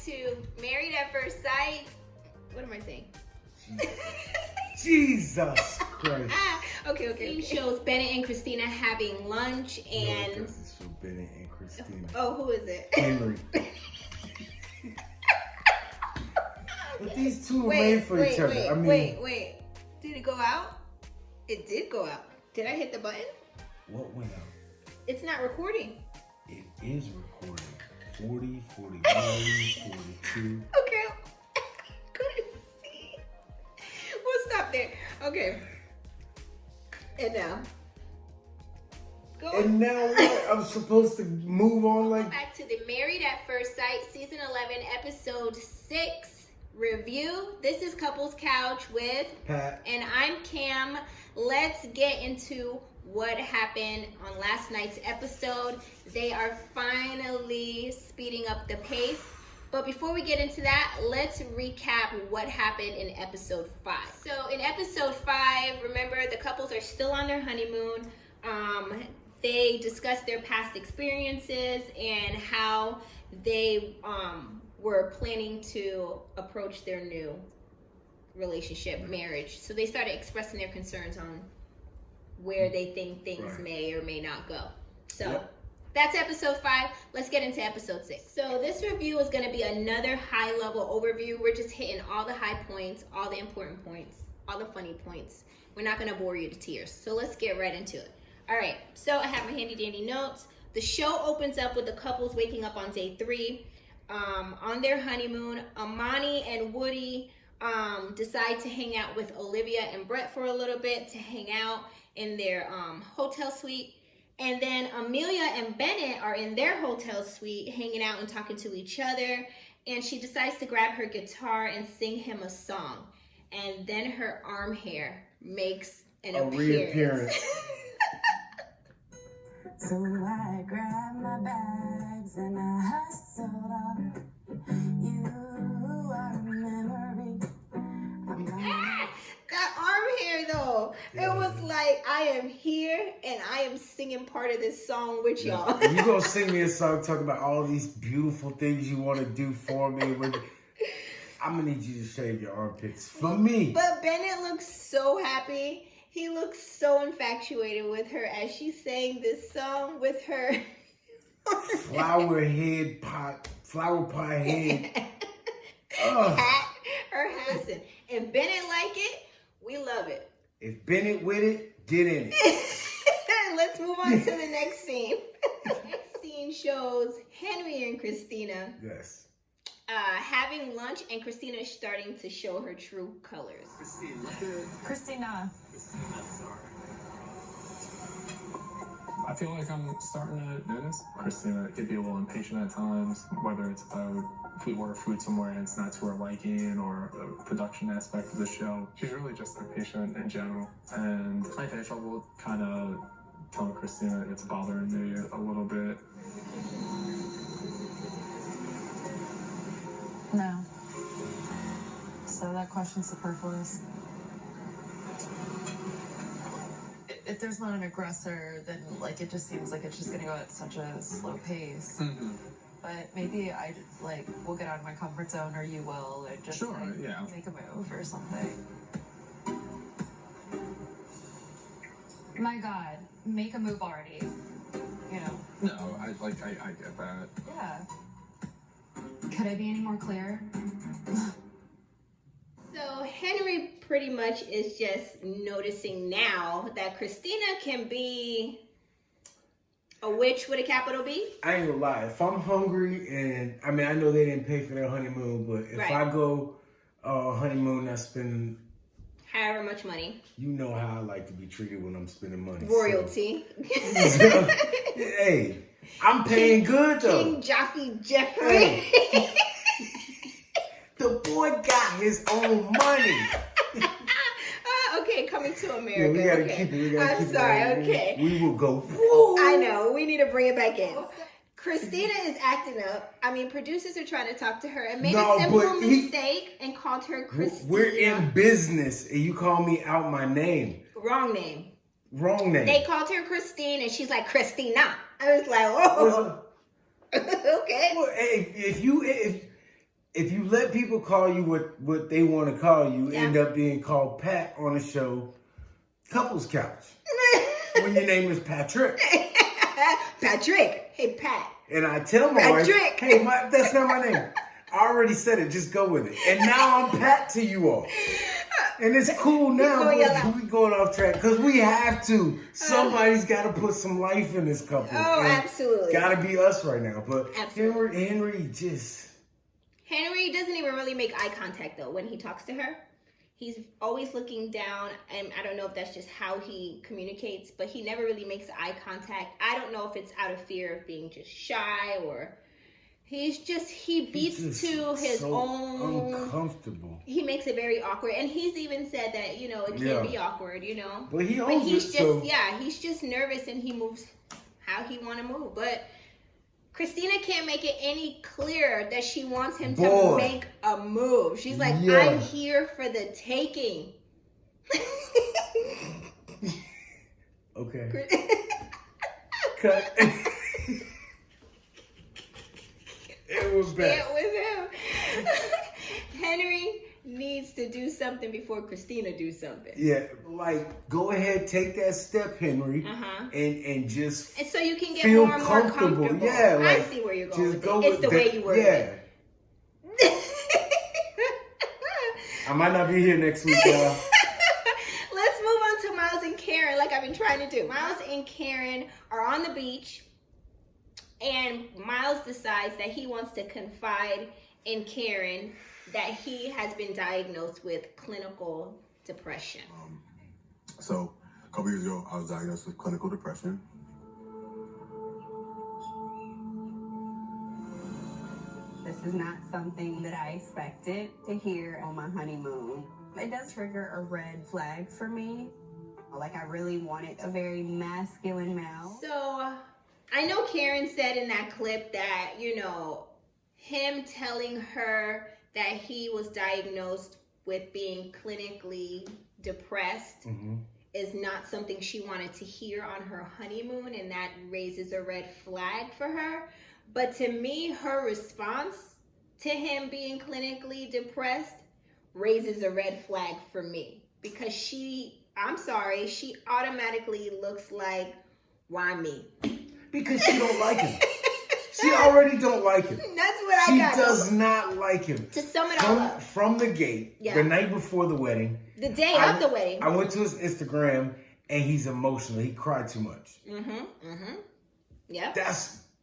to Married at First Sight. What am I saying? Jesus Christ. Okay. Shows Bennett and Christina having lunch and... No, this is for Bennett and Christina. Oh, who is it? Henry. But these two are made for each other. I mean, wait. Did it go out? It did go out. Did I hit the button? What went out? It's not recording. It is recording. 40, 41, 42. Okay. Couldn't see. We'll stop there. Okay. And now. Go on. And now what? I'm supposed to move on like... Back to the Married at First Sight, Season 11, Episode 6 review. This is Couples Couch with Pat. And I'm Cam. Let's get into what happened on last night's episode. They are finally speeding up the pace. But before we get into that, let's recap what happened in episode 5. So in episode 5, remember the couples are still on their honeymoon. They discussed their past experiences and how they were planning to approach their new relationship, marriage. So they started expressing their concerns on where they think things may or may not go. So that's episode 5. Let's get into episode 6. So this review is going to be another high-level overview. We're just hitting all the high points, all the important points, all the funny points. We're not going to bore you to tears. So let's get right into it. All right. So I have my handy-dandy notes. The show opens up with the couples waking up on day 3 on their honeymoon. Amani and Woody decide to hang out with Olivia and Brett for a little bit to hang out in their hotel suite. And then Amelia and Bennett are in their hotel suite hanging out and talking to each other. And she decides to grab her guitar and sing him a song. And then her arm hair makes an reappearance. So I grabbed my bags and I hustled off. You are a memory. That arm hair though, it was like I am here and I am singing part of this song with y'all. You gonna sing me a song talking about all these beautiful things you want to do for me. I'm gonna need you to shave your armpits for me. But Bennett looks so happy. He looks so infatuated with her as she sang this song with her flower pot head. Hat, her Hassan. If Bennett like it, we love it. If Bennett with it, get in it. Let's move on to the next scene. Next scene shows Henry and Christina. Yes. Having lunch, and Christina is starting to show her true colors. Christina. I feel like I'm starting to notice Christina could be a little impatient at times, whether it's about if we order food somewhere and it's not to her liking or the production aspect of the show. She's really just impatient in general. And I've had trouble kind of telling Christina it's bothering me a little bit. No. So that question's superfluous. If there's not an aggressor, then like it just seems like it's just gonna go at such a slow pace. Mm-hmm. But maybe we'll get out of my comfort zone, or you will, and just make a move or something. My God, make a move already. You know. No, I get that. Yeah. Could I be any more clear? So Henry pretty much is just noticing now that Christina can be a witch with a capital B. I ain't gonna lie. If I'm hungry and I know they didn't pay for their honeymoon, but if I go honeymoon, I spend however much money. You know how I like to be treated when I'm spending money. Royalty. So, hey, I'm paying good though. King Jaffe Jeffrey. The boy got his own money. Okay, coming to America. Yeah, we gotta keep it. I'm sorry. Okay. We will go. Woo! I know. We need to bring it back in. Christina is acting up. Producers are trying to talk to her and made a simple mistake and called her Christina. We're in business, and you call me out my name. Wrong name. Wrong name. They called her Christine, and she's like Christina. I was like, oh, okay. Well, hey, if if you let people call you what they want to call you, Yeah. end up being called Pat on a show, Couples Couch. When your name is Patrick. Patrick. Hey, Pat. And I tell my wife, Patrick. hey, that's not my name. I already said it. Just go with it. And now I'm Pat to you all. And it's cool now. We going off track because we have to. Somebody's got to put some life in this couple. Oh, absolutely. Got to be us right now. But Absolutely. Henry just... Henry doesn't even really make eye contact, though, when he talks to her. He's always looking down, and I don't know if that's just how he communicates, but he never really makes eye contact. I don't know if it's out of fear of being just shy or... he beats to his so own... uncomfortable. He makes it very awkward. And he's even said that, it can be awkward, But he owns he's it, just, so... he's just nervous and he moves how he want to move. But Christina can't make it any clearer that she wants him to make a move. She's like, I'm here for the taking. Okay. Cut. It was bad. It was him. Henry needs to do something before Christina do something. Yeah, like go ahead, take that step, Henry, and just and so you can get feel more and more comfortable. Yeah, like, I see where you're going with go it. It's the way you word it. I might not be here next week, y'all. Let's move on to Miles and Karen, like I've been trying to do. Miles and Karen are on the beach, and Miles decides that he wants to confide in Karen that he has been diagnosed with clinical depression. So, a couple years ago, I was diagnosed with clinical depression. This is not something that I expected to hear on my honeymoon. It does trigger a red flag for me. Like, I really wanted a very masculine male. So, I know Karen said in that clip that, him telling her that he was diagnosed with being clinically depressed is not something she wanted to hear on her honeymoon, and that raises a red flag for her. But to me, her response to him being clinically depressed raises a red flag for me, because she automatically looks like, why me? Because she don't like him. She already don't like him. That's what she I got. She does not like him. To sum it all up. From the gate, the night before the wedding. The day of the wedding. I went to his Instagram, and he's emotional. He cried too much. Yeah.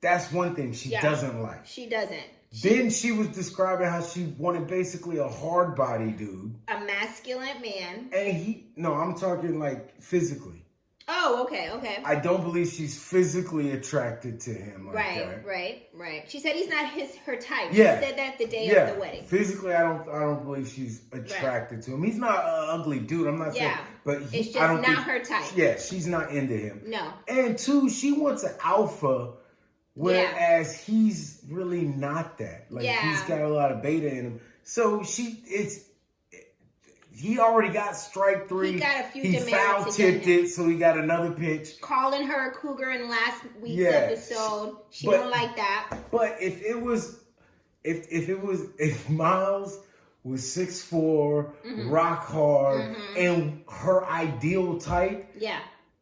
That's one thing she doesn't like. She doesn't. Then she was describing how she wanted basically a hard body dude. A masculine man. And I'm talking like physically. Oh, okay. I don't believe she's physically attracted to him like that. Right. She said he's not her type. Yeah. She said that the day of the wedding. Physically, I don't believe she's attracted to him. He's not an ugly dude. I'm not saying, but it's just not her type. Yeah, she's not into him. No. And two, she wants an alpha, whereas he's really not that. Like he's got a lot of beta in him. So he already got strike 3. He got a few He demands foul tipped him. it, so he got another pitch. Calling her a cougar in last week's episode. She don't like that. But if Miles was 6'4", rock hard, and her ideal type,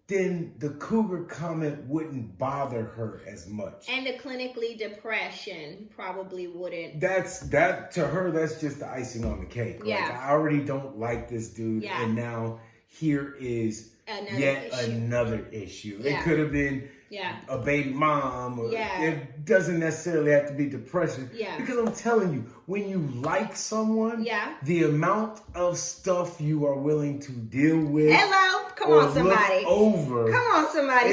then the cougar comment wouldn't bother her as much. And the clinically depression probably wouldn't. To her, that's just the icing on the cake. Like, I already don't like this dude, and now here is another issue. It could have been a baby mom. Or it doesn't necessarily have to be depression. Because I'm telling you, when you like someone, the amount of stuff you are willing to deal with. Hello, come on, somebody.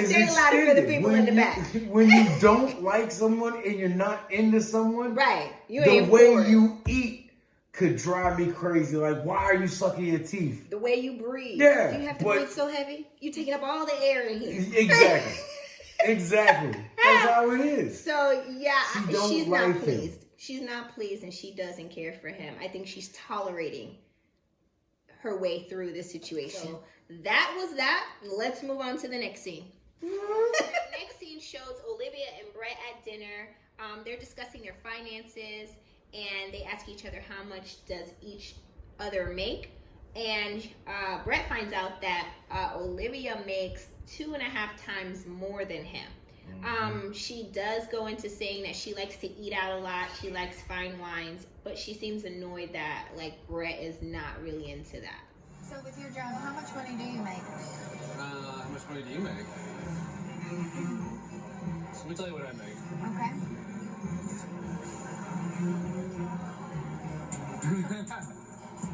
Say it louder for the people in the back. When you don't like someone and you're not into someone, the way you eat could drive me crazy. Like, why are you sucking your teeth? The way you breathe. Yeah. You have to breathe so heavy. You taking up all the air in here. Exactly. That's how it is. So, she's like not pleased. him. She's not pleased, and she doesn't care for him. I think she's tolerating her way through this situation. So, that was that. Let's move on to the next scene. The next scene shows Olivia and Brett at dinner. They're discussing their finances, and they ask each other how much does each other make. And Brett finds out that Olivia makes 2.5 times more than him. She does go into saying that she likes to eat out a lot. She likes fine wines, but she seems annoyed that like Brett is not really into that. So with your job, how much money do you make? How much money do you make? So let me tell you what I make. Okay.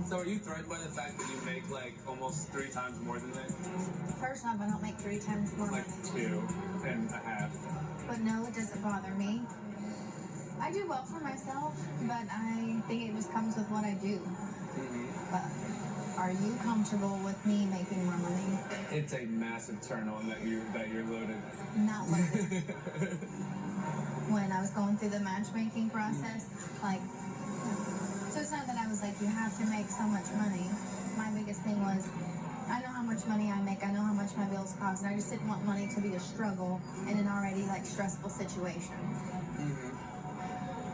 So are you threatened by the fact that you make like almost 3 times more than me? First off, I don't make 3 times more Like money. 2.5. But no, it doesn't bother me. I do well for myself, but I think it just comes with what I do. But are you comfortable with me making more money? It's a massive turn on that you're loaded. Not loaded. When I was going through the matchmaking process, like, so it's not that I was like, you have to make so much money. My biggest thing was, I know how much money I make, I know how much my bills cost, and I just didn't want money to be a struggle in an already like stressful situation.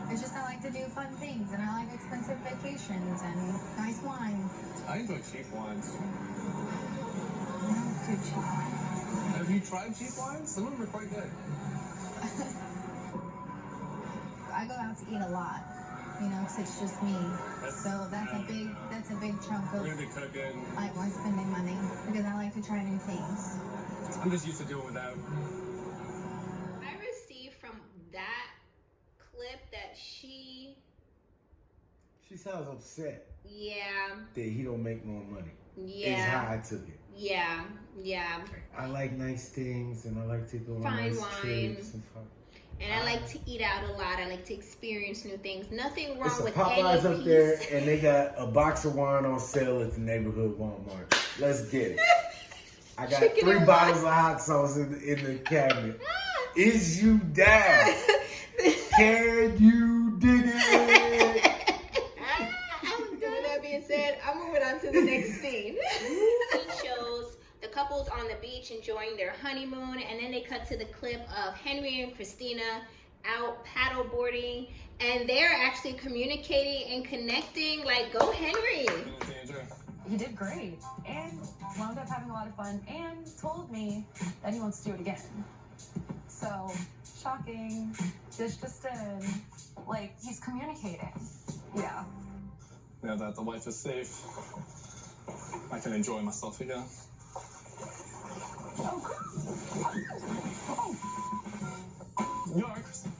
It's just I like to do fun things, and I like expensive vacations and nice wines. I enjoy cheap wines. I don't do cheap wines. Have you tried cheap wines? Some of them are quite good. I go out to eat a lot, you know, 'cause it's just me. So that's a big chunk of We're gonna be cooking. like my spending money because I like to try new things. I'm just used to doing without. I received from that clip that she sounds upset yeah that he don't make more money. yeah Is how I took it. yeah I like nice things, and I like to go on Fine nice wine. trips and fun. and I like to eat out a lot. I like to experience new things. Nothing wrong It's a with Popeyes any up there, piece. and they got a box of wine on sale at the neighborhood Walmart. Let's get it. I got Chicken 3 and bottles of hot sauce in the cabinet. Is you down? Can you dig it? With that being said, I'm moving on to the next scene. It shows the couples on the beach enjoying their honeymoon, and then they cut to the clip of Henry and Christina out paddleboarding, and they're actually communicating and connecting. Like, go Henry! He did great and wound up having a lot of fun and told me that he wants to do it again. So, shocking. This just in. Like, he's communicating. Yeah. Now that the wife is safe, I can enjoy myself again. Oh, You alright, Kristen?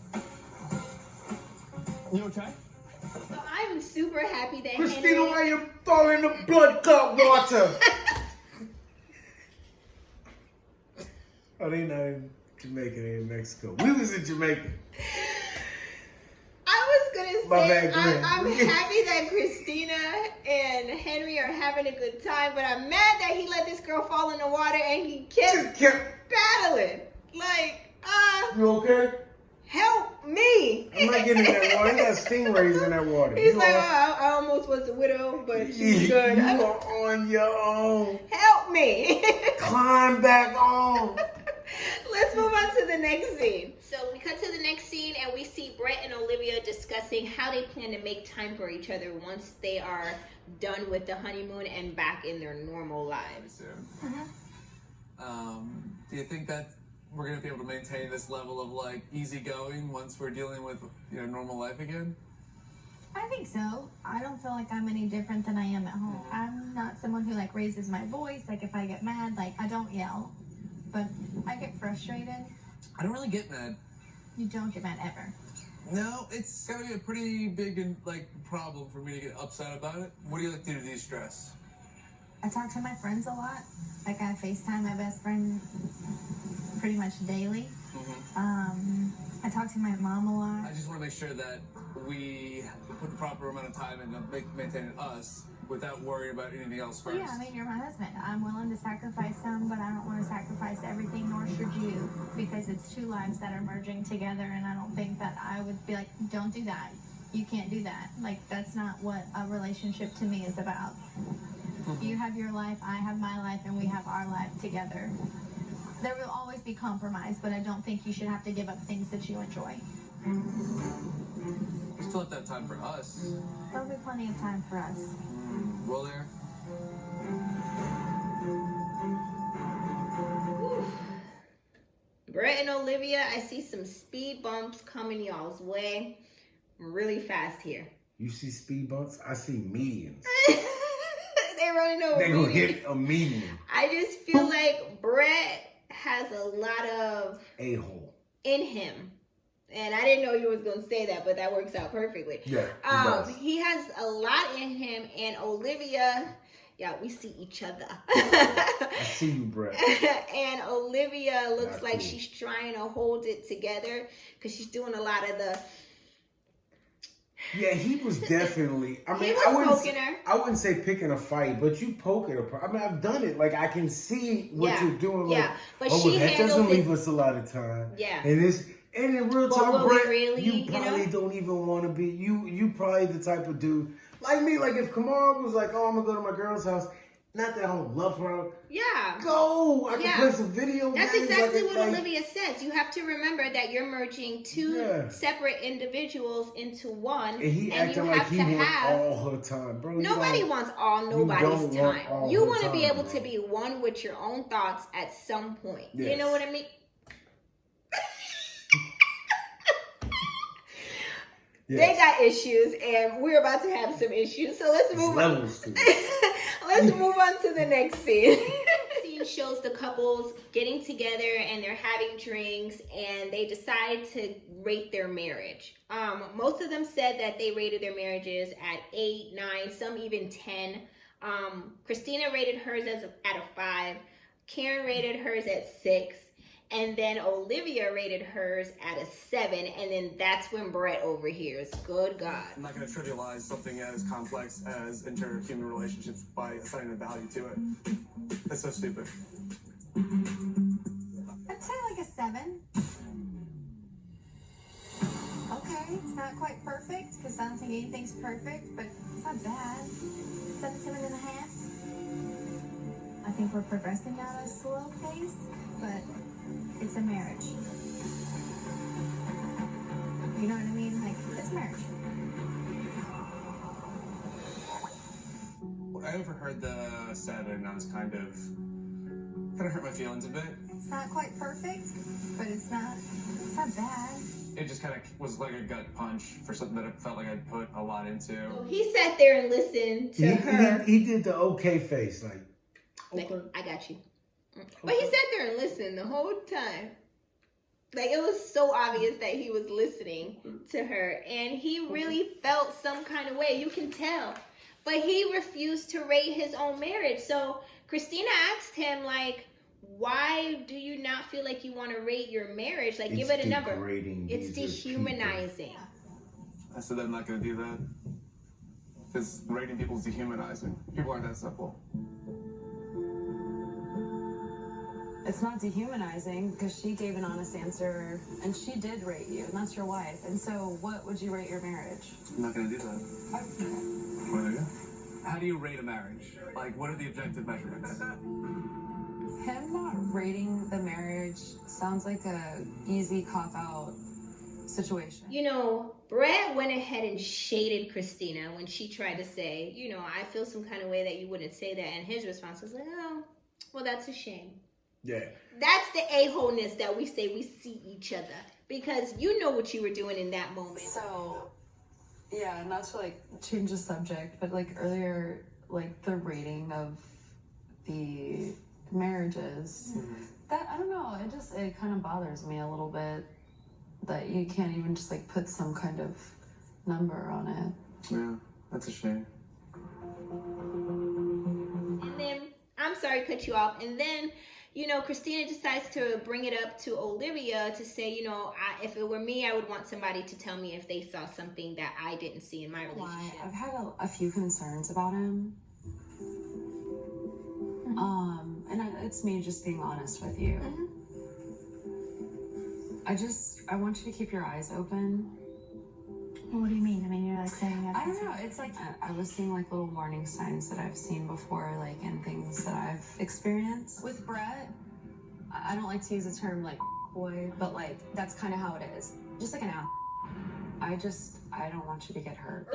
You okay? So I'm super happy that Christina, Henry... why you fall in the blood clot water? Oh, they not in Jamaica, they in Mexico. We was in Jamaica. I was gonna My say, bad, go ahead. I'm happy that Christina and Henry are having a good time, but I'm mad that he let this girl fall in the water and he kept paddling. Like, You okay? help me. I'm not getting in that water. He got stingrays in that water. He's You like, are- I almost was a widow, but she's good. You are on your own. Help me. Climb back on. Let's move on to the next scene. So we cut to the next scene and we see Brett and Olivia discussing how they plan to make time for each other once they are done with the honeymoon and back in their normal lives. Do you think that we're going to be able to maintain this level of like easygoing once we're dealing with normal life again? I think so. I don't feel like I'm any different than I am at home. I'm not someone who like raises my voice. Like if I get mad, like I don't yell, but I get frustrated. I don't really get mad. You don't get mad ever. No, it's got to be a pretty big problem for me to get upset about it. What do you like to do to de-stress? I talk to my friends a lot. Like I FaceTime my best friend pretty much daily. I talk to my mom a lot. I just want to make sure that we put the proper amount of time into maintaining us without worrying about anything else first. Yeah, I mean, you're my husband. I'm willing to sacrifice some, but I don't want to sacrifice everything, nor should you, because it's 2 lives that are merging together, and I don't think that I would be like, don't do that. You can't do that. Like, that's not what a relationship to me is about. You have your life, I have my life, and we have our life together. There will always be compromise, but I don't think you should have to give up things that you enjoy. We still have to have time for us. There'll be plenty of time for us. Will there? Brett and Olivia, I see some speed bumps coming y'all's way really fast here. You see speed bumps? I see medians. They're running over. They're gonna hit a median. I just feel like Brett has a lot of a-hole in him. And I didn't know you was going to say that, but that works out perfectly. Yeah, he has a lot in him, and Olivia, yeah, we see each other. I see you, Brett. And Olivia looks Not like cool. she's trying to hold it together because she's doing a lot of the... Yeah, he was definitely... I mean, I wouldn't say picking a fight, but you poke at a... I mean, I've done it. Like, I can see what you're doing. Like, but she that doesn't leave it. us a lot of time. Yeah. And in real talk, Brett, really, you probably don't even want to be... You probably the type of dude... Like me, like if Kamara was like, oh, I'm going to go to my girl's house... Not that I don't love her. Yeah. Go! I can play some video That's games. exactly what Olivia says. You have to remember that you're merging two separate individuals into one. And he acting like he wants all her time, bro. Nobody wants all nobody's time. You want to be able to be one with your own thoughts at some point. Yes. You know what I mean? Yes. They got issues, and we're about to have some issues. So let's move on. Let's move on to the next scene. The scene shows the couples getting together, and they're having drinks, and they decide to rate their marriage. Most of them said that they rated their marriages at 8, 9, some even 10. Christina rated hers at a 5. Karen rated hers at 6. And then Olivia rated hers at a 7, and then that's when Brett overhears. Good God. I'm not going to trivialize something as complex as interhuman relationships by assigning a value to it. That's so stupid. I'd say like a 7. Okay, it's not quite perfect, because I don't think anything's perfect, but it's not bad. 7.5. I think we're progressing at a slow pace, but it's a marriage. You know what I mean? Like, it's marriage. I overheard the 7, and I was kind of hurt my feelings a bit. It's not quite perfect, but it's not bad. It just kind of was like a gut punch for something that I felt like I'd put a lot into. So he sat there and listened to her. He did the okay face, like, okay. I got you. But he sat there and listened the whole time. Like, it was so obvious that he was listening to her. And he really felt some kind of way. You can tell. But he refused to rate his own marriage. So Christina asked him, like, why do you not feel like you want to rate your marriage? Like, give it a number. It's dehumanizing. I said that I'm not going to do that. Because rating people is dehumanizing. People aren't that simple. It's not dehumanizing because she gave an honest answer and she did rate you, and that's your wife. And so what would you rate your marriage? I'm not going to do that. What do you? How do you rate a marriage? Like, what are the objective measurements? Him not rating the marriage sounds like a easy cop-out situation. You know, Brett went ahead and shaded Christina when she tried to say, you know, I feel some kind of way that you wouldn't say that. And his response was like, oh, well, that's a shame. Yeah. That's the a-holeness that we say we see each other. Because you know what you were doing in that moment. So, yeah, not to, like, change the subject, but, like, earlier, like, the rating of the marriages, that, I don't know, it kind of bothers me a little bit that you can't even just, like, put some kind of number on it. Yeah, that's a shame. And then, I'm sorry to cut you off, and then, you know, Christina decides to bring it up to Olivia to say, you know, if it were me, I would want somebody to tell me if they saw something that I didn't see in my relationship. I've had a few concerns about him. And it's me just being honest with you. I want you to keep your eyes open. What do you mean? I mean, you're like saying that. I don't know. It's like I was seeing like little warning signs that I've seen before, like in things that I've experienced. With Brett, I don't like to use the term like boy, but like that's kind of how it is. Just like an ass. I don't want you to get hurt.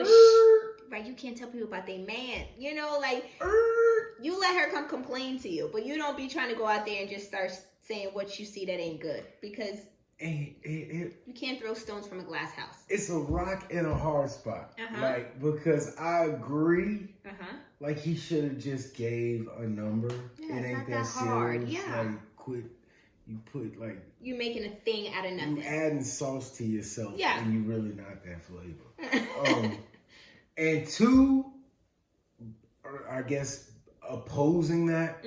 Right, you can't tell people about their man. You know, like, you let her come complain to you, but you don't be trying to go out there and just start saying what you see that ain't good, because you can't throw stones from a glass house. It's a rock in a hard spot. Like, because I agree, like, he should have just gave a number. Yeah, it ain't that hard. serious. Yeah. Like, quit. You put, like... You making a thing out of nothing. You adding sauce to yourself, and you really not that flavor. And two, I guess, opposing that,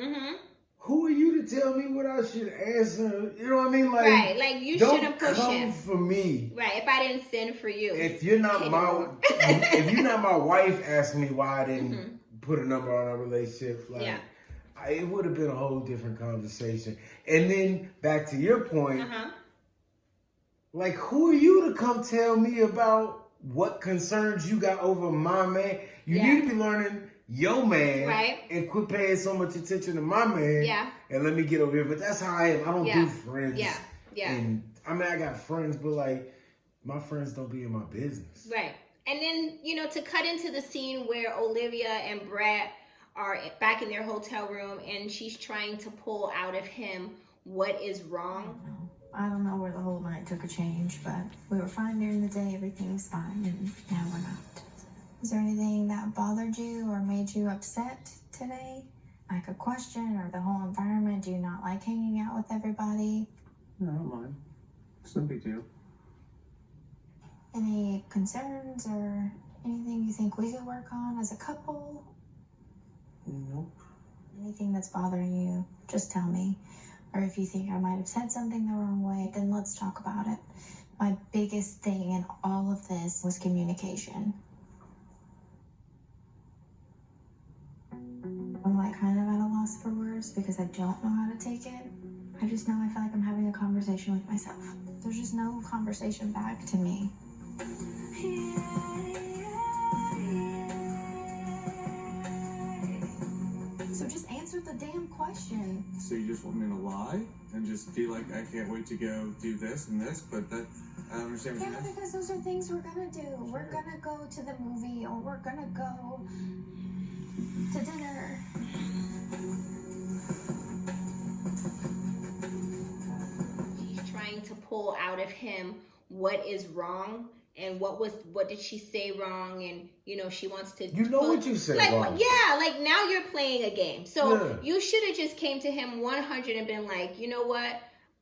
who are you to tell me what I should answer? You know what I mean? Like, right, like, you shouldn't push him. Don't come for me. Right, if I didn't send for you. If you're not my wife asking me why I didn't put a number on our relationship, like, it would have been a whole different conversation. And then, back to your point, like, who are you to come tell me about what concerns you got over my man? You need to be learning your man and quit paying so much attention to my man and let me get over here. But that's how I am. I don't do friends. And I mean, I got friends, but like, my friends don't be in my business. Right. And then, you know, to cut into the scene where Olivia and Brett are back in their hotel room and she's trying to pull out of him what is wrong. I don't know where the whole night took a change, but we were fine during the day. Everything was fine, and now we're not. Is there anything that bothered you or made you upset today? Like a question or the whole environment? Do you not like hanging out with everybody? No, I don't mind. It's no big deal. Any concerns or anything you think we could work on as a couple? Nope. Anything that's bothering you, just tell me. Or if you think I might have said something the wrong way, then let's talk about it. My biggest thing in all of this was communication. I'm like kind of at a loss for words because I don't know how to take it. I just know I feel like I'm having a conversation with myself. There's just no conversation back to me. So just answer the damn question. So you just want me to lie and just be like, I can't wait to go do this and this, but that, I don't understand what you mean. Because those are things we're gonna do. We're gonna go to the movie or we're gonna go to dinner. She's trying to pull out of him what is wrong. And what did she say wrong? And, you know, she wants to... You know what you said wrong. Yeah, like, now you're playing a game. So you should have just came to him 100 and been like, you know what?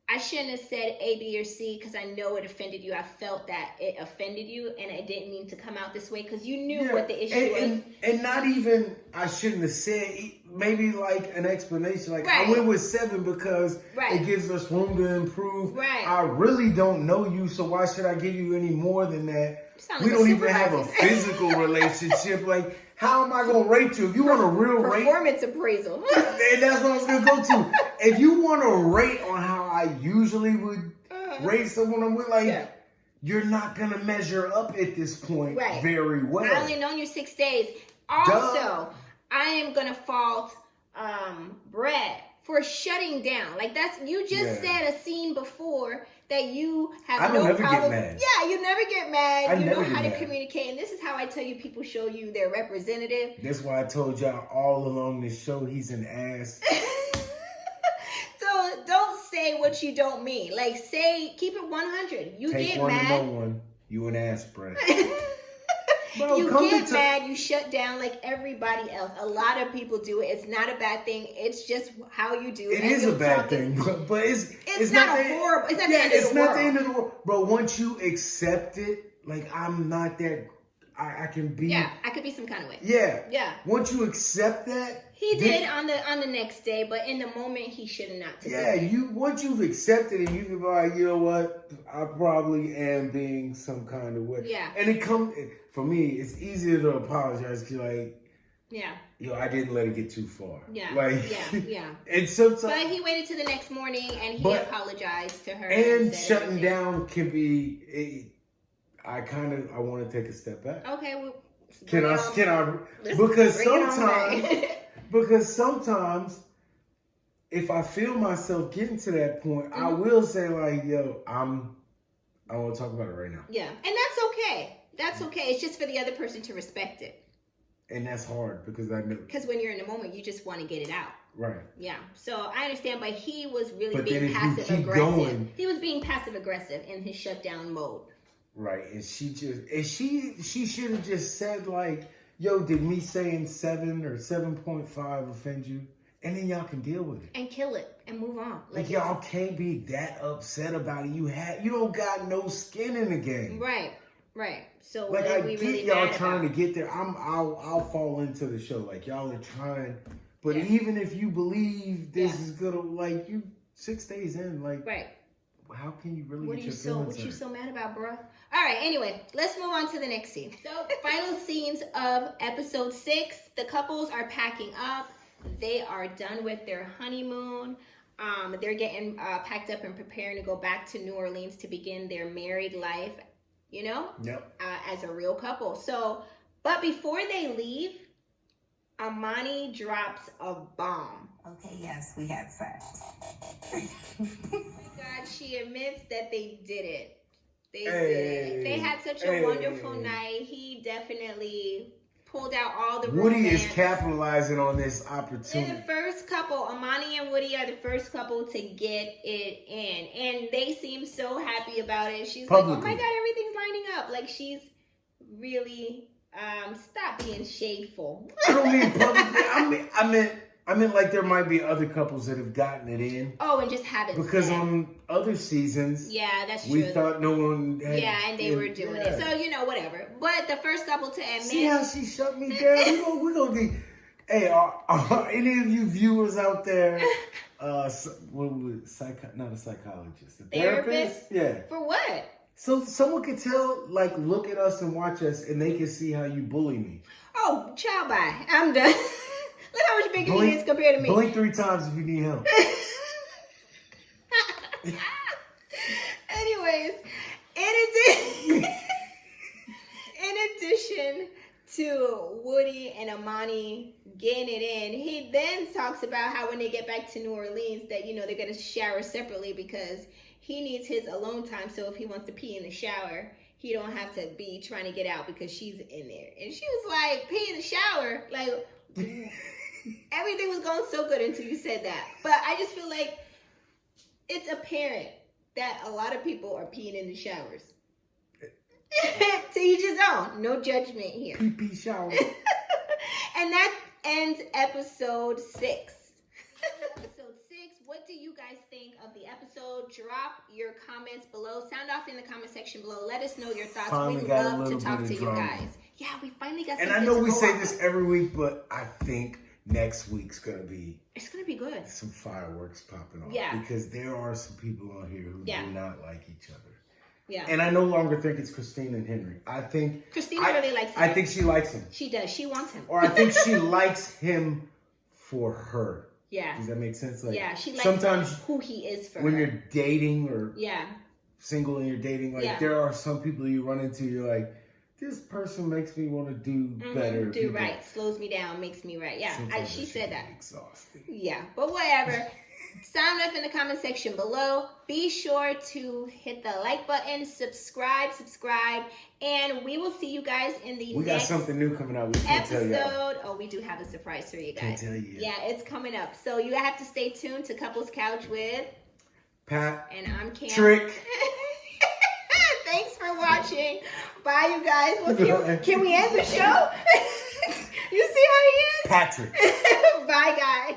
I shouldn't have said A, B, or C because I know it offended you. I felt that it offended you, and I didn't mean to come out this way because you knew what the issue was. And not even, I shouldn't have said, maybe like an explanation. Like, I went with 7 because it gives us room to improve. I really don't know you, so why should I give you any more than that? We don't even have a physical relationship. Like, how am I going to rate you? If you want a real performance appraisal. And that's what I was going to go to. If you want to rate on how I usually would rate someone I'm with, like, you're not going to measure up at this point very well. I only known you 6 days. Also, I am going to fault Brett for shutting down. Like, that's, you just said a scene before that you have no problem. Get mad. Yeah, you never get mad. You know how to communicate. And this is how I tell you people show you their representative. That's why I told y'all all along this show he's an ass. So don't say what you don't mean. Like, keep it 100. You Take get one mad. To know one. You an ass, Brett. Bro, you get mad, you shut down like everybody else. A lot of people do it. It's not a bad thing. It's just how you do it. It is a bad thing, but it's not a horrible. It's not the end of the world. It's not the end of the world. Bro, once you accept it, like, I'm not that. I can be. Yeah, I could be some kind of way. Yeah. Yeah. Once you accept that. He did on the next day, but in the moment he should have not. Once you've accepted it, you can be like, you know what? I probably am being some kind of way. Yeah. And it comes for me. It's easier to apologize because, like, yo, I didn't let it get too far. Yeah. Like, yeah. And sometimes, but he waited to the next morning and he apologized to her. And shutting down can be. I want to take a step back. Okay. Well, can I? Because sometimes, if I feel myself getting to that point, I will say, like, yo, I don't want to talk about it right now. Yeah, and that's okay. That's okay. It's just for the other person to respect it. And that's hard because I know. Because when you're in the moment, you just want to get it out. Right. Yeah. So I understand, but he was really but being passive aggressive. Going, he was being passive aggressive in his shutdown mode. Right, and she should have just said like, "Yo, did me saying 7 or 7.5 offend you?" And then y'all can deal with it and kill it and move on. Like y'all can't be that upset about it. You don't got no skin in the game. Right. So like I we get really y'all trying to get there. I'll fall into the show. Like y'all are trying, but even if you believe this is gonna like you 6 days in, like how can you really get your feelings What you so mad about, bro? All right, anyway, let's move on to the next scene. So, final scenes of episode 6. The couples are packing up. They are done with their honeymoon. They're getting packed up and preparing to go back to New Orleans to begin their married life, as a real couple. So, but before they leave, Amani drops a bomb. Okay, yes, we had sex. Oh my God, she admits that they did it. They did it. They had such a wonderful night. He definitely pulled out all the Woody romance. is capitalizing on this opportunity. They're the first couple. Amani and Woody are the first couple to get it in. And they seem so happy about it. She's like, oh my God, everything's lining up. Like she's really, stop being shadeful. I don't mean publicly. I meant like there might be other couples that have gotten it in. Oh, and just haven't because on other seasons, that's true. We thought no one had. Yeah, and they were doing it. So whatever. But the first couple to admit. See how she shut me down? We're gonna be. Hey, are any of you viewers out there? Not a psychologist, a therapist? Yeah. For what? So someone could tell, like, look at us and watch us, and they can see how you bully me. Oh, ciao, bye. I'm done. Look how much bigger he is compared to me. Blink 3 times if you need help. Anyways, in addition to Woody and Amani getting it in, he then talks about how when they get back to New Orleans that, they're going to shower separately because he needs his alone time. So if he wants to pee in the shower, he don't have to be trying to get out because she's in there. And she was like, pee in the shower? Like... Everything was going so good until you said that. But I just feel like it's apparent that a lot of people are peeing in the showers. To each his own. No judgment here. Pee shower. And that ends episode 6. Episode 6. What do you guys think of the episode? Drop your comments below. Sound off in the comment section below. Let us know your thoughts. Finally we love to talk to you guys. Yeah, we finally got. And I know we say this every week, but I think next week's gonna be. It's gonna be good. Some fireworks popping off. Yeah. Because there are some people on here who do not like each other. Yeah. And I no longer think it's Christina and Henry. I think Christina really likes him. I think she likes him. She does. She wants him. Or I think she likes him for her. Yeah. Does that make sense? Like, she likes sometimes who he is for when her. you're dating or single and you're dating, like there are some people you run into, you're like, this person makes me want to do better. Do right. Slows me down, makes me right. Yeah, she said that. Exhausting. Yeah, but whatever. Sound off in the comment section below. Be sure to hit the like button, subscribe, and we will see you guys in the We got something new coming out. We can't tell you. Oh, we do have a surprise for you guys. Can't tell you. Yeah, it's coming up. So you have to stay tuned to Couples Couch with Pat and I'm Cam. Trick. Thanks for watching. Bye, you guys. Well, can we end the show? You see how he is? Patrick. Bye, guys.